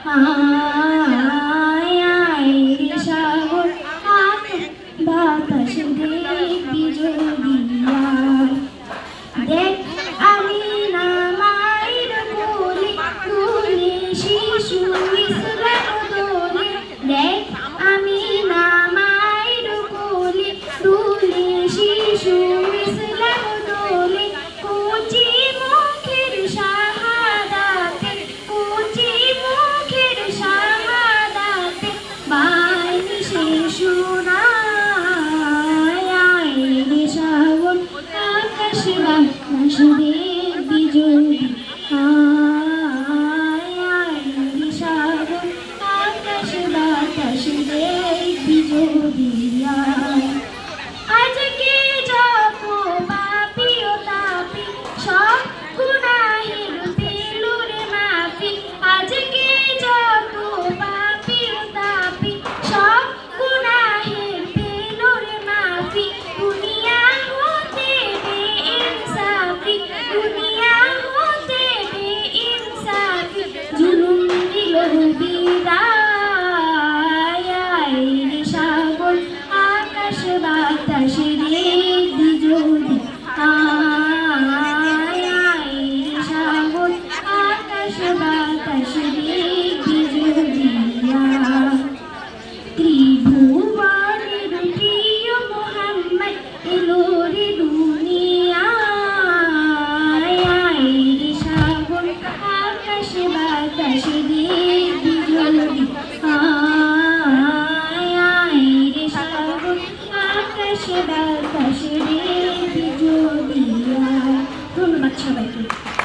আয় আয় রে সাগর বাতাস দেখবি যদি দেখ আমি না মায়ের কোলে কোলে শিশু ইসলাম দোলে দেখ আমি না মায়ের কোলে কোলে শিশু ইসলাম দোলে কচি মুখের শাহাদাতে কচি মুখের শাহাদাতে বাইনি সে শোনায় আয় রে সাগর আকাশ বাতাস দেখবি যদি আয় আয় রে সাগর আকাশ বাতাস দেখবি যদি আজকে যত পাপি ও তাপি সব গুনাহের পেলো রে মাফি আজকে যত পাপি ও তাপি সব গুনাহের পেলো রে মাফি দুনিয়া হতে বেইনসাফি দুনিয়া হতে বেইনসাফি জুলুম দিল বিদায় আয় রে সাগর আকাশ বাতাস দেখবি যদি আয় আয় রে সাগর আকাশ বাতাস দেখবি যদি ত্রিভুবনের প্রিয় মোহাম্মদ এলো রে দুনিয়ায় আয় রে সাগর আকাশ বাতাস দেখবি যদি আয় আয় রে সাগর আকাশ বাতাস দেখবি যদি ধন্যবাদ সবাইকে।